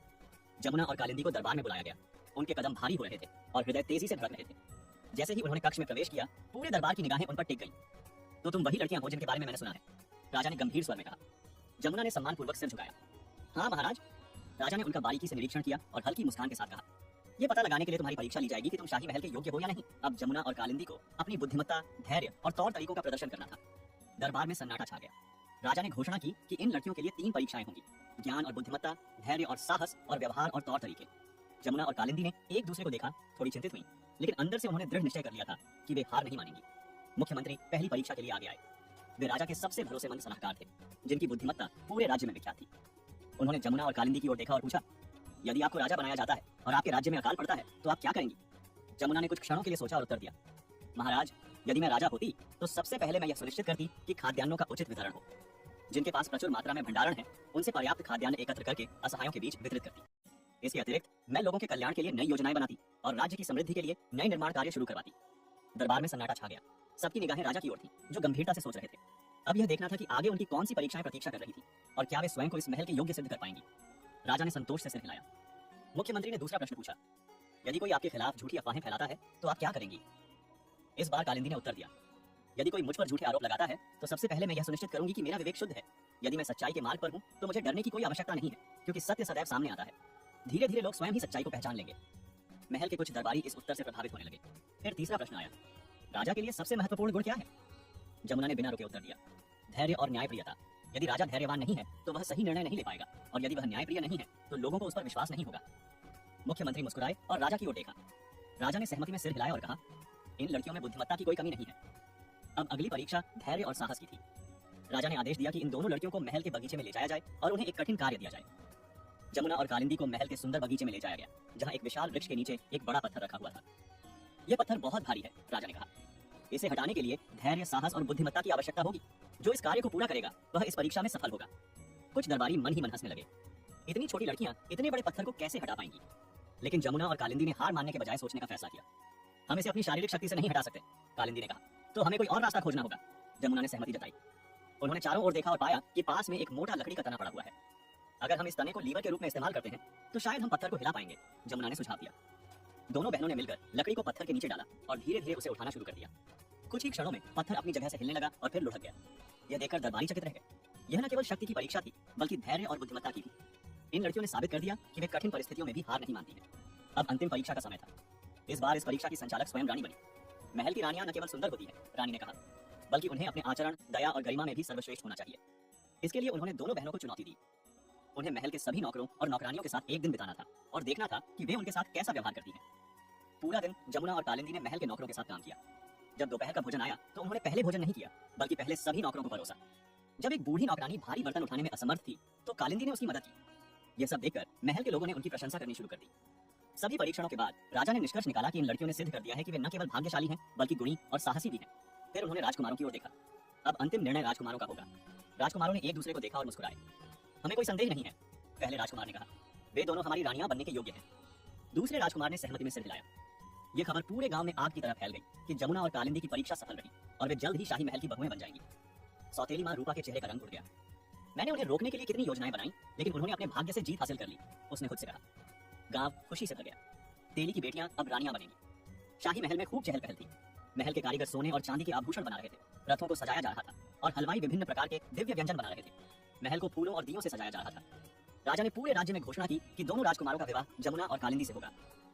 जमुना और कालिंदी को दरबार में बुलाया गया। उनके कदम भारी हो रहे थे और हृदय तेजी से धड़क रहे थे। जैसे ही उन्होंने कक्ष में प्रवेश किया, पूरे दरबार की निगाहें उन पर टिक गईं। तो तुम वही लड़कियां हो जिनके बारे में मैंने सुना है, राजा ने गंभीर स्वर में कहा। जमुना ने सम्मानपूर्वक सिर झुकाया। हाँ महाराज। राजा ने उनका बारीकी से निरीक्षण किया और हल्की मुस्कान के साथ कहा, यह पता लगाने के लिए तुम्हारी परीक्षा ली जाएगी कि तुम शाही महल के योग्य हो या नहीं। अब जमुना और कालिंदी को अपनी बुद्धिमत्ता, धैर्य और तौर तरीकों का प्रदर्शन करना था। दरबार में सन्नाटा छा गया। राजा ने घोषणा की कि इन लड़कियों के लिए 3 परीक्षाएं होंगी, ज्ञान और बुद्धिमत्ता, धैर्य और साहस, और व्यवहार और तौर तरीके। जमुना और कालिंदी ने एक दूसरे को देखा, थोड़ी चिंतित हुई, लेकिन अंदर से उन्होंने दृढ़ निश्चय कर लिया था कि वे हार नहीं मानेंगी। मुख्यमंत्री पहली परीक्षा के लिए आगे आए। वे राजा के सबसे भरोसेमंद सलाहकार थे, जिनकी बुद्धिमत्ता पूरे राज्य में विख्यात थी। उन्होंने जमुना और कालिंदी की ओर देखा और पूछा, यदि आपको राजा बनाया जाता है और आपके राज्य में अकाल पड़ता है तो आप क्या करेंगी? जमुना ने कुछ क्षणों के लिए सोचा और उत्तर दिया, महाराज, यदि मैं राजा होती तो सबसे पहले मैं यह सुनिश्चित करती कि खाद्यान्नों का उचित वितरण हो। जिनके पास प्रचुर मात्रा में भंडारण है, उनसे पर्याप्त खाद्यान्न एकत्र करके असहायों के बीच वितरित करती। इसके अतिरिक्त मैं लोगों के कल्याण के लिए नई योजनाएं बनाती और राज्य की समृद्धि के लिए नए निर्माण कार्य शुरू करवाती। दरबार में सन्नाटा छा गया। सबकी निगाहें राजा की ओर थीं, जो गंभीरता से सोच रहे थे। अब यह देखना था कि आगे उनकी कौन सी परीक्षाएं प्रतीक्षा कर रही थी और क्या वे स्वयं को इस महल के योग्य सिद्ध कर पाएंगी। राजा ने संतोष से सिर हिलाया। मुख्यमंत्री ने दूसरा प्रश्न पूछा, यदि कोई आपके खिलाफ झूठी अफवाहें फैलाता है तो आप क्या करेंगी? इस बार कालिंदी ने उत्तर दिया, यदि कोई मुझ पर झूठे आरोप लगाता है तो सबसे पहले मैं यह सुनिश्चित करूंगी कि मेरा विवेक शुद्ध है। यदि मैं सच्चाई के मार्ग पर हूं तो मुझे डरने की कोई आवश्यकता नहीं है, क्योंकि सत्य सदैव सामने आता है। धीरे धीरे लोग स्वयं ही सच्चाई को पहचान लेंगे। महल के कुछ दरबारी इस उत्तर से प्रभावित होने लगे। फिर तीसरा प्रश्न आया, राजा के लिए सबसे महत्वपूर्ण गुण क्या है? जमुना ने बिना रुके उत्तर दिया, धैर्य और न्यायप्रियता। यदि राजा धैर्यवान नहीं है तो वह सही निर्णय नहीं ले पाएगा, और यदि वह न्यायप्रिय नहीं है तो लोगों को उस पर विश्वास नहीं होगा। मुख्यमंत्री मुस्कुराए और राजा की ओर देखा। राजा ने सहमति में सिर हिलाया और कहा, इन लड़कियों में बुद्धिमत्ता की कोई कमी नहीं है। अब अगली परीक्षा धैर्य और साहस की थी। राजा ने आदेश दिया कि इन दोनों लड़कियों को महल के बगीचे में ले जाया जाए और उन्हें एक कठिन कार्य दिया जाए। जमुना और कालिंदी को महल के सुंदर बगीचे में ले जाया गया, जहां एक विशाल वृक्ष के नीचे एक बड़ा पत्थर रखा हुआ था। यह पत्थर बहुत भारी है, राजा ने कहा। इसे हटाने के लिए धैर्य, साहस और बुद्धिमत्ता की आवश्यकता होगी। जो इस कार्य को पूरा करेगा वह इस परीक्षा में सफल होगा। कुछ दरबारी मन ही मन हंसने लगे। इतनी छोटी लड़कियां इतने बड़े पत्थर को कैसे हटा पाएंगी? लेकिन जमुना और कालिंदी ने हार मानने के बजाय सोचने का फैसला किया। हम इसे अपनी शारीरिक शक्ति से नहीं हटा सकते, कालिंदी ने कहा, तो हमें कोई और रास्ता खोजना होगा। जमुना ने सहमति जताई। उन्होंने चारों ओर देखा और पाया कि पास में एक मोटा लकड़ी का तना पड़ा हुआ है। अगर हम इस तने को लीवर के रूप में इस्तेमाल करते हैं तो शायद हम पत्थर को हिला पाएंगे, जमुना ने सुझाव दिया। दोनों बहनों ने मिलकर लकड़ी को पत्थर के नीचे डाला और धीरे धीरे उसे उठाना शुरू कर दिया। कुछ ही क्षणों में पत्थर अपनी जगह से हिलने लगा और फिर लुढ़क गया। यह देखकर दरबारी चकित रह गए। यह न केवल शक्ति की परीक्षा थी, बल्कि धैर्य और बुद्धिमत्ता की भी। इन लड़कियों ने साबित कर दिया कि वे कठिन परिस्थितियों में भी हार नहीं मानती हैं। अब अंतिम परीक्षा का समय था। इस बार इस परीक्षा की संचालक स्वयं रानी बनी। महल की रानियां न केवल सुंदर होती हैं, रानी ने कहा, बल्कि उन्हें अपने आचरण, दया और गरिमा में भी सर्वश्रेष्ठ होना चाहिए। इसके लिए उन्होंने दोनों बहनों को चुनौती दी। उन्हें महल के सभी नौकरों और नौकरानियों के साथ एक दिन बिताना था और देखना था कि वे उनके साथ कैसा व्यवहार करती हैं। पूरा दिन जमुना और कालिंदी ने महल के नौकरों के साथ काम किया। जब दोपहर का भोजन आया तो उन्होंने पहले भोजन नहीं किया, बल्कि पहले सभी नौकरों को परोसा। जब एक बूढ़ी नौकरानी भारी बर्तन उठाने में असमर्थ थी तो कालिंदी ने उसकी मदद की। यह सब देखकर महल के लोगों ने उनकी प्रशंसा करनी शुरू कर दी। सभी परीक्षणों के बाद राजा ने निष्कर्ष निकाला कि इन लड़कियों ने सिद्ध कर दिया है कि वे न केवल भाग्यशाली हैं, बल्कि गुणी और साहसी भी हैं। फिर उन्होंने राजकुमारों की ओर देखा। अब अंतिम निर्णय राजकुमारों का होगा। राजकुमारों ने एक दूसरे को देखा और मुस्कुराए। हमें कोई संदेह नहीं है, पहले राजकुमार ने कहा, वे दोनों हमारी रानियां बनने के योग्य हैं। दूसरे राजकुमार ने सहमति में सिर हिलाया। यह खबर पूरे गांव में आग की तरह फैल गई कि जमुना और कालिंदी की परीक्षा सफल रही और वे जल्द ही शाही महल की बहुएं बन जाएंगी। सौतेली मां रूपा के चेहरे का रंग उड़ गया। मैंने उन्हें रोकने के लिए कितनी योजनाएं बनाई, लेकिन उन्होंने अपने भाग्य से जीत हासिल कर ली, उसने खुद से कहा। गांव खुशी से भर गया। तेली की बेटियां अब रानियां बनेंगी। शाही महल में खूब चहल पहल थी। महल के कारीगर सोने और चांदी के आभूषण बना रहे थे, रथों को सजाया जा रहा था और हलवाई विभिन्न प्रकार के दिव्य व्यंजन बना रहे थे। महल को फूलों और दियों से सजाया जा रहा था। राजा ने पूरे राज्य में घोषणा की कि दोनों राजकुमारों का विवाह जमुना और कालिंदी से होगा।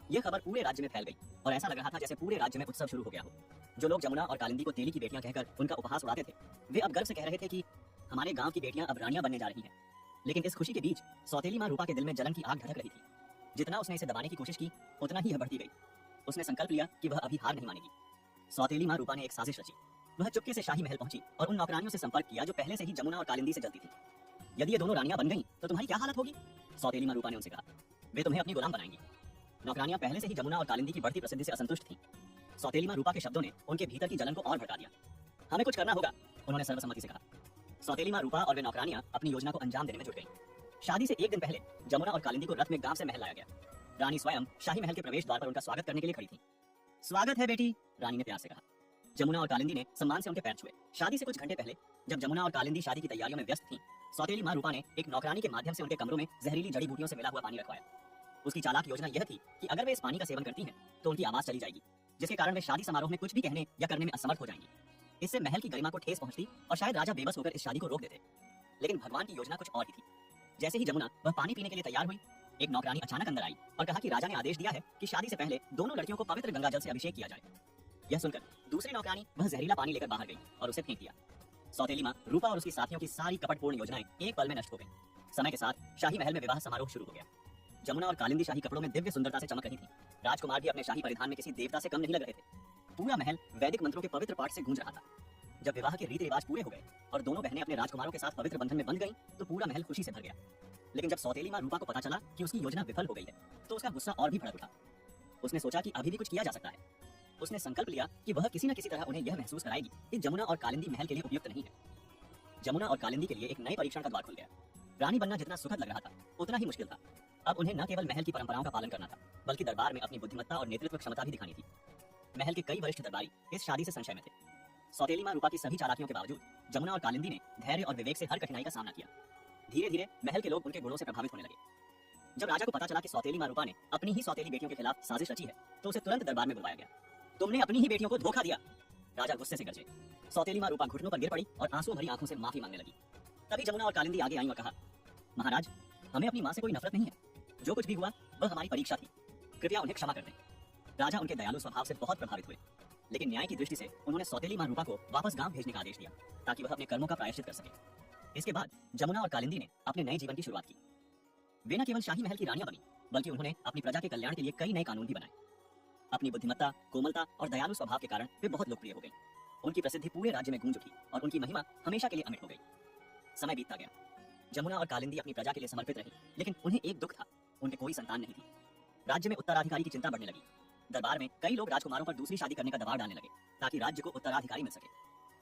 यह खबर पूरे राज्य में फैल गई और ऐसा लग रहा था जैसे पूरे राज्य में उत्सव शुरू हो गया हो। जो लोग जमुना और कालिंदी को तेली की बेटियां कहकर उनका उपहास उड़ाते थे, वे अब गर्व से कह रहे थे कि हमारे गांव की बेटियां अब रानियां बनने जा रही हैं। लेकिन इस खुशी के बीच सौतेली मां रूपा के दिल में जलन की आग धधक रही थी। जितना उसने इसे दबाने की कोशिश की, उतना ही यह बढ़ती गई। उसने संकल्प लिया कि वह अभी हार नहीं मानेगी। सौतेली मां रूपा ने एक साजिश रची। वह चुपके से शाही महल पहुंची और उन नौकरानियों से संपर्क किया जो पहले से ही जमुना और कालिंदी से जलती थी। यदि ये दोनों रानियां बन गईं तो तुम्हारी क्या हालत होगी? सौतेली मां रूपा ने उनसे कहा। वे तुम्हें अपनी गुलाम बनाएंगी। नौकरानियां पहले से ही जमुना और कालिंदी की बढ़ती प्रसिद्धि से असंतुष्ट थीं। सौतेली मां रूपा के शब्दों ने उनके भीतर की जलन को और भड़का दिया। हमें कुछ करना होगा, उन्होंने सर्वसम्मति से कहा। सौतेली मां रूपा और वे नौकरानियां अपनी योजना को अंजाम देने में जुट गईं। शादी से एक दिन पहले जमुना और कालिंदी को रथ में गांव से महल लाया गया। रानी स्वयं शाही महल के प्रवेश द्वार पर उनका स्वागत करने के लिए खड़ी थी। स्वागत है बेटी, रानी ने प्यार से कहा। जमुना और कालिंदी ने सम्मान से उनके पैर छुए। शादी से कुछ घंटे पहले जब जमुना और कालिंदी शादी की तैयारियों में व्यस्त थीं, सौतेली मां रूपा ने एक नौकरानी के माध्यम से उनके कमरों में जहरीली जड़ी बूटियों से मिला हुआ पानी रखवाया। उसकी चालाक योजना यह थी कि अगर वे इस पानी का सेवन करती हैं तो उनकी आवाज चली जाएगी जिसके कारण वे शादी समारोह में कुछ भी कहने या करने में असमर्थ हो जाएंगी। इससे महल की गरिमा को ठेस पहुंचती और शायद राजा बेबस होकर इस शादी को रोक देते। लेकिन भगवान की योजना कुछ और ही थी। जैसे ही जमुना वह पानी पीने के लिए तैयार हुई, एक नौकरानी अचानक अंदर आई और कहा कि राजा ने आदेश दिया है कि शादी से पहले दोनों लड़कियों को पवित्र गंगा जल से अभिषेक किया जाए। यह सुनकर दूसरी नौकरानी वह जहरीला पानी लेकर बाहर गई और उसे फेंक दिया। सौतेली माँ रूपा और उसकी साथियों की सारी कपटपूर्ण योजनाएं एक पल में नष्ट हो गईं। समय के साथ शाही महल में विवाह समारोह शुरू हो गया। जमुना और कालिंदी शाही कपड़ों में दिव्य सुंदरता से चमक रही थी। राजकुमार भी अपने शाही परिधान में किसी देवता से कम नहीं लग रहे थे। पूरा महल वैदिक मंत्रों के पवित्र पाठ से गूंज रहा था। जब विवाह के रीति रिवाज पूरे हो गए और दोनों बहनें अपने राजकुमारों के साथ पवित्र बंधन में बंध गईं, तो पूरा महल खुशी से भर गया। लेकिन जब सौतेली माँ रूपा को पता चला कि उसकी योजना विफल हो गई है, तो उसका गुस्सा और भी भड़क उठा। उसने सोचा कि अभी भी कुछ किया जा सकता है। उसने संकल्प लिया कि वह किसी न किसी तरह उन्हें यह महसूस कराएगी कि जमुना और कालिंदी महल के लिए उपयुक्त नहीं है। जमुना और कालिंदी के लिए एक नए परीक्षण का द्वार खुल गया। रानी बनना जितना सुखद लग रहा था, उतना ही मुश्किल था। अब उन्हें न केवल महल की परंपराओं का पालन करना था, बल्कि दरबार में अपनी बुद्धिमत्ता और नेतृत्व क्षमता भी दिखानी थी। महल के कई वरिष्ठ दरबारी इस शादी से संशय में थे। सौतेली माँ रूपा की सभी चालाकियों के बावजूद जमुना और कालिंदी ने धैर्य और विवेक से हर कठिनाई का सामना किया। धीरे धीरे महल के लोग उनके गुणों से प्रभावित होने लगे। जब राजा को पता चला कि सौतेली माँ रूपा ने अपनी ही सौतेली बेटियों के खिलाफ साजिश रची है, तो उसे तुरंत दरबार में बुलाया गया। तुमने अपनी ही बेटियों को धोखा दिया। राजा गुस्से से गरजे। सौतेली माँ रूपा घुटनों पर गिर पड़ी और आंसू भरी आंखों से माफी मांगने लगी। तभी जमुना और कालिंदी आगे आई और कहा, महाराज, हमें अपनी माँ से कोई नफरत नहीं है। जो कुछ भी हुआ वह हमारी परीक्षा थी। कृपया उन्हें क्षमा कर दें। राजा उनके दयालु स्वभाव से बहुत प्रभावित हुए, लेकिन न्याय की दृष्टि से उन्होंने सौतेली माँ रूपा को वापस गांव भेजने का आदेश दिया, ताकि वह अपने कर्मों का प्रायश्चित कर सके। इसके बाद जमुना और कालिंदी ने अपने नए जीवन की शुरुआत की। वे न केवल शाही महल की रानियां बनी, बल्कि उन्होंने अपनी प्रजा के कल्याण के लिए कई नए कानून भी बनाए। अपनी बुद्धिमत्ता, कोमलता और दयालु स्वभाव के कारण वे बहुत लोकप्रिय हो गई। उनकी प्रसिद्धि पूरे राज्य में गूंज उठी और उनकी महिमा हमेशा के लिए अमिट हो गई। समय बीतता गया। जमुना और कालिंदी अपनी प्रजा के लिए समर्पित रही, लेकिन उन्हें एक दुख था, उनके कोई संतान नहीं थी। राज्य में उत्तराधिकारी की चिंता बढ़ने लगी। दरबार में कई लोग राजकुमारों पर दूसरी शादी करने का दबाव डालने लगे, ताकि राज्य को उत्तराधिकारी मिल सके।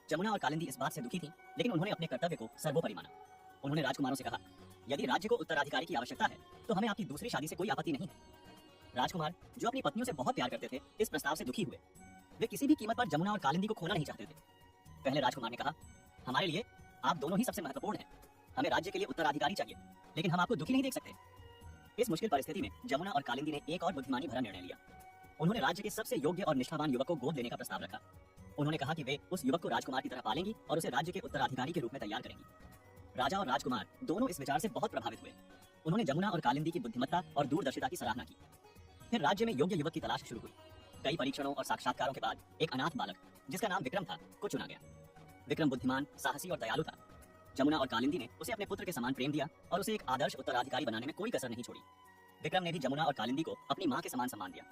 जमुना और कालिंदी इस बात से दुखी थी, लेकिन उन्होंने अपने कर्तव्य को सर्वोपरि माना। उन्होंने राजकुमारों से कहा, यदि राज्य को उत्तराधिकारी की आवश्यकता है, तो हमें आपकी दूसरी शादी से कोई आपत्ति नहीं है। राजकुमार, जो अपनी पत्नियों से बहुत प्यार करते थे, इस प्रस्ताव से दुखी हुए। वे किसी भी कीमत पर जमुना और कालिंदी को खोना नहीं चाहते थे। पहले राजकुमार ने कहा, हमारे लिए आप दोनों ही सबसे महत्वपूर्ण हैं। हमें राज्य के लिए उत्तराधिकारी चाहिए, लेकिन हम आपको दुखी नहीं देख सकते। इस मुश्किल परिस्थिति में जमुना और कालिंदी ने एक और बुद्धिमानी भरा निर्णय लिया। उन्होंने राज्य के सबसे योग्य और निष्ठावान युवक को गोद लेने का प्रस्ताव रखा। उन्होंने कहा कि वे उस युवक को राजकुमार की तरह पालेंगी और उसे राज्य के उत्तराधिकारी के रूप में तैयार करेंगी। राजा और राजकुमार दोनों इस विचार से बहुत प्रभावित हुए। उन्होंने जमुना और कालिंदी की बुद्धिमत्ता और दूरदर्शिता की सराहना की। फिर राज्य में योग्य युवक की तलाश शुरू हुई। कई परीक्षणों और साक्षात्कारों के बाद एक अनाथ बालक, जिसका नाम विक्रम था, को चुना गया। विक्रम बुद्धिमान, साहसी और दयालु था। जमुना और कालिंदी ने उसे अपने पुत्र के समान प्रेम दिया और उसे एक आदर्श उत्तराधिकारी बनाने में कोई कसर नहीं छोड़ी। विक्रम ने भी जमुना और कालिंदी को अपनी मां के समान सम्मान दिया।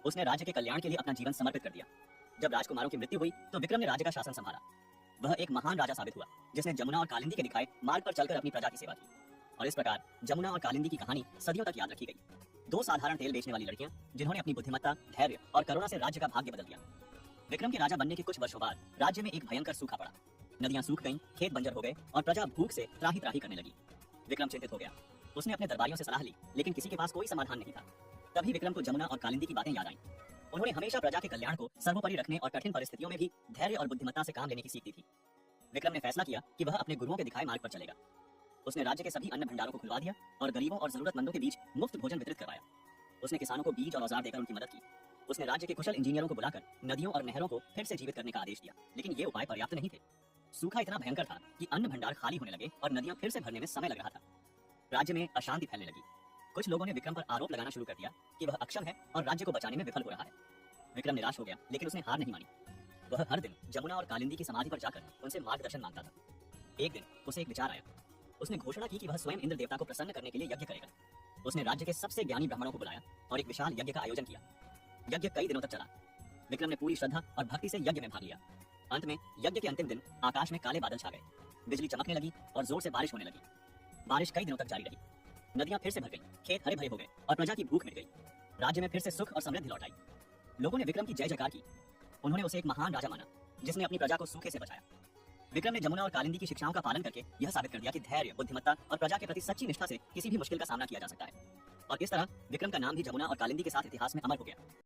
उसने राज्य के कल्याण के लिए अपना जीवन समर्पित कर दिया। जब राजकुमारों की मृत्यु हुई, तो विक्रम ने राज्य का शासन संभाला। वह एक महान राजा साबित हुआ, जिसने जमुना और कालिंदी के दिखाए मार्ग पर चलकर अपनी प्रजा की सेवा की। और इस प्रकार जमुना और कालिंदी की कहानी सदियों तक याद रखी गई। दो साधारण तेल बेचने वाली लड़कियां, जिन्होंने अपनी बुद्धिमत्ता, धैर्य और करुणा से राज्य का भाग्य बदल दिया। विक्रम के राजा बनने के कुछ वर्षों बाद राज्य में एक भयंकर सूखा पड़ा। नदियां सूख गईं, खेत बंजर हो गए और प्रजा भूख से त्राही त्राही करने लगी। विक्रम चिंतित हो गया। उसने अपने दरबारियों से सलाह ली, लेकिन किसी के पास कोई समाधान नहीं था। तभी विक्रम को जमुना और कालिंदी की बातें याद आईं। उन्होंने हमेशा प्रजा के कल्याण को सर्वोपरि रखने और कठिन परिस्थितियों में भी धैर्य और बुद्धिमत्ता से काम लेने की सीख दी थी। विक्रम ने फैसला किया कि वह अपने गुरुओं के दिखाए मार्ग पर चलेगा। उसने राज्य के सभी अन्न भंडारों को खुलवा दिया और गरीबों और जरूरतमंदों के बीच मुफ्त भोजन वितरित करवाया। उसने किसानों को बीज और औजार देकर उनकी मदद की। उसने राज्य के कुशल इंजीनियरों को बुलाकर नदियों और नहरों को फिर से जीवित करने का आदेश दिया, लेकिन ये उपाय पर्याप्त नहीं थे। सूखा इतना भयंकर था कि अन्न भंडार खाली होने लगे और नदियां फिर से भरने में समय लग रहा था। राज्य में अशांति फैलने लगी। कुछ लोगों ने विक्रम पर आरोप लगाना शुरू कर दिया कि वह अक्षम है और राज्य को बचाने में विफल हो रहा है। विक्रम निराश हो गया, लेकिन उसने हार नहीं मानी। वह हर दिन जमुना और कालिंदी की समाधि पर जाकर उनसे मार्गदर्शन मांगता था। एक दिन उसे एक विचार आया। उसने घोषणा की कि वह स्वयं इंद्र देवता को प्रसन्न करने के लिए यज्ञ करेगा। उसने राज्य के सबसे ज्ञानी ब्राह्मणों को बुलाया और एक विशाल यज्ञ का आयोजन किया। यज्ञ कई दिनों तक चला। विक्रम ने पूरी श्रद्धा और भक्ति से यज्ञ में भाग लिया। अंत में यज्ञ के अंतिम दिन आकाश में काले बादल छा गए। बिजली चमकने लगी और जोर से बारिश होने लगी। बारिश कई दिनों तक जारी रही। नदियां फिर से भर गईं, खेत हरे भरे हो गए और प्रजा की भूख मिट गई। राज्य में फिर से सुख और समृद्धि लौट आई। लोगों ने विक्रम की जय जयकार की। उन्होंने उसे एक महान राजा माना, जिसने अपनी प्रजा को सूखे से बचाया। विक्रम ने जमुना और कालिंदी की शिक्षाओं का पालन करके यह साबित कर दिया कि धैर्य, बुद्धिमत्ता और प्रजा के प्रति सच्ची निष्ठा से किसी भी मुश्किल का सामना किया जा सकता है। और इस तरह विक्रम का नाम भी जमुना और कालिंदी के साथ इतिहास में अमर हो गया।